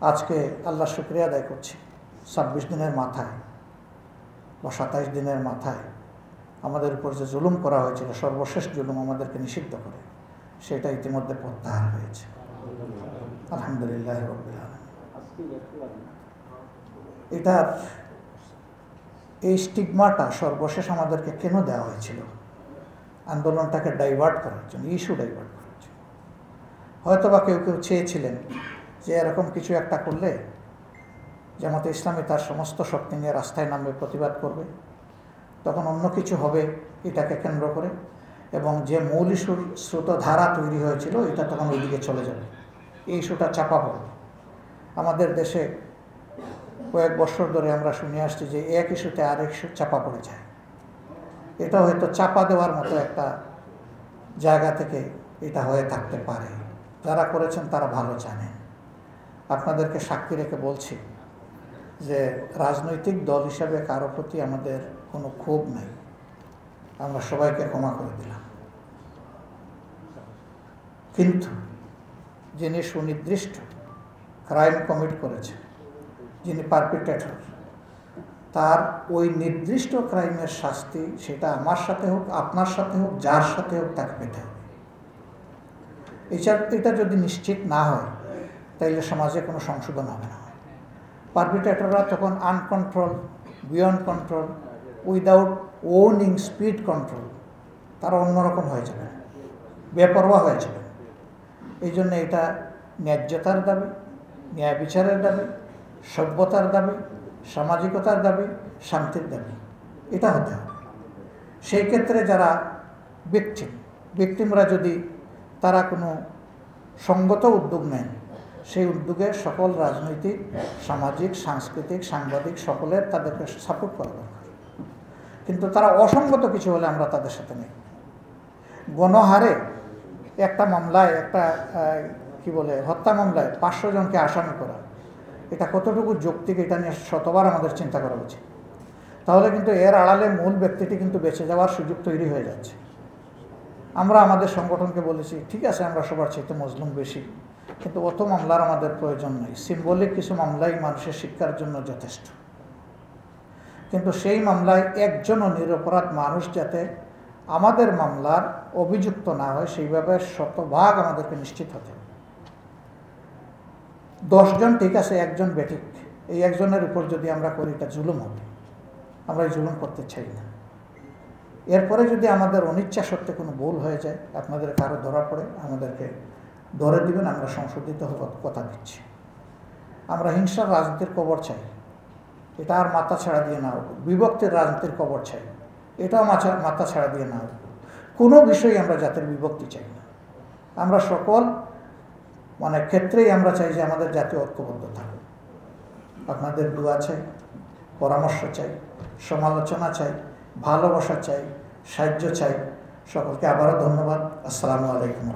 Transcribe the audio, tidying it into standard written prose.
আজকে আল্লাহ শুকরিয়া আদায় করছি ২৬ দিনের মাথায় বা ২৭ দিনের মাথায় আমাদের উপর যে জুলুম করা হয়েছিল, সর্বশেষ জুলুম আমাদেরকে নিষিদ্ধ করে, সেটা ইতিমধ্যে প্রত্যাহার হয়েছে। আলহামদুলিল্লাহ রাব্বিল আলামিন। এটার এই স্টিগমাটা সর্বশেষ আমাদেরকে কেন দেওয়া হয়েছিল? আন্দোলনটাকে ডাইভার্ট করার জন্য, ইস্যু ডাইভার্ট করার জন্য। হয়তোবা কেউ কেউ চেয়েছিলেন যে এরকম কিছু একটা করলে জামাতে ইসলামী তার সমস্ত শক্তি নিয়ে রাস্তায় নামবে, প্রতিবাদ করবে, তখন অন্য কিছু হবে এটাকে কেন্দ্র করে, এবং যে মূল ইস্যুর স্রোতধারা তৈরি হয়েছিল এটা তখন ওইদিকে চলে যাবে, এই ইস্যুটা চাপা পড়বে। আমাদের দেশে কয়েক বছর ধরে আমরা শুনে আসছি যে এক ইস্যুতে আরেক ইস্যু চাপা পড়ে যায়। এটা হয়তো চাপা দেওয়ার মতো একটা জায়গা থেকে এটা হয়ে থাকতে পারে। যারা করেছেন তারা ভালো জানেন। আপনাদেরকে সাক্ষী রেখে বলছি যে রাজনৈতিক দল হিসাবে কারো প্রতি আমাদের কোনো ক্ষোভ নেই, আমরা সবাইকে ক্ষমা করে দিলাম। কিন্তু যিনি সুনির্দিষ্ট ক্রাইম কমিট করেছে, যিনি পারপিট্রেটর, তার ওই নির্দিষ্ট ক্রাইমের শাস্তি, সেটা আমার সাথে হোক, আপনার সাথে হোক, যার সাথে হোক, তাকে পেতে হবে। এটা যদি নিশ্চিত না হয় তাইলে সমাজে কোনো সংশোধন হবে না। পারপিট্রেটররা তখন uncontrolled, beyond control, without owning speed control, তারা অন্যরকম হয়ে যাবে, বেপরোয়া হয়ে যাবে। এই জন্য এটা ন্যায্যতার দাবি, ন্যায় বিচারের দাবি, সভ্যতার দাবি, সামাজিকতার দাবি, শান্তির দাবি, এটা হতে হবে। সেই ক্ষেত্রে যারা ভিকটিমরা যদি তারা কোনো সঙ্গত উদ্যোগ নেন, সেই উদ্যোগে সকল রাজনৈতিক, সামাজিক, সাংস্কৃতিক, সাংবাদিক সকলের তাদেরকে সাপোর্ট করা দরকার। কিন্তু তারা অসঙ্গত কিছু হলে আমরা তাদের সাথে নেই। গণহারে একটা মামলায়, একটা হত্যা মামলায় 500 জনকে আসামি করা, এটা কতটুকু যৌক্তিক, এটা নিয়ে শতবার আমাদের চিন্তা করা উচিত। তাহলে কিন্তু এর আড়ালে মূল ব্যক্তিটি কিন্তু বেঁচে যাওয়ার সুযোগ তৈরি হয়ে যাচ্ছে। আমরা আমাদের সংগঠনকে বলেছি, ঠিক আছে আমরা সবার চাইতে মজলুম বেশি, কিন্তু অত মামলার আমাদের প্রয়োজন নেই। সিম্বলিক কিছু মামলাই মানুষের শিক্ষার জন্য যথেষ্ট। কিন্তু সেই মামলায় একজনও নিরপরাধ মানুষ যাতে আমাদের মামলার অভিযুক্ত না হয়, সেইভাবে শতভাগ আমাদেরকে নিশ্চিত হতে হবে। 10 জন ঠিক আছে, একজন বেঠিক, এই একজনের উপর যদি আমরা করি এটা জুলুম হবে। আমরা এই জুলুম করতে চাই না। এরপরে যদি আমাদের অনিচ্ছা সত্ত্বে কোনো ভুল হয়ে যায়, আপনাদের কারো ধরা পড়ে, আমাদেরকে ধরে দিবেন, আমরা সংশোধিত হওয়ার কথা দিচ্ছি। আমরা হিংসার রাজনীতির কবর চাই, এটা আর মাথা ছাড়া দিয়ে না হোক। বিভক্তির রাজনীতির কবর চাই, এটাও মাথা ছাড়া দিয়ে না হোক। কোনো বিষয়ে আমরা জাতির বিভক্তি চাই না। আমরা সকল ক্ষেত্রেই আমরা চাই যে আমাদের জাতীয় ঐক্যবদ্ধ থাকুক। আপনাদের দোয়া চাই, পরামর্শ চাই, সমালোচনা চাই, ভালোবাসা চাই, সাহায্য চাই। সকলকে আবারও ধন্যবাদ। আসসালামু আলাইকুম।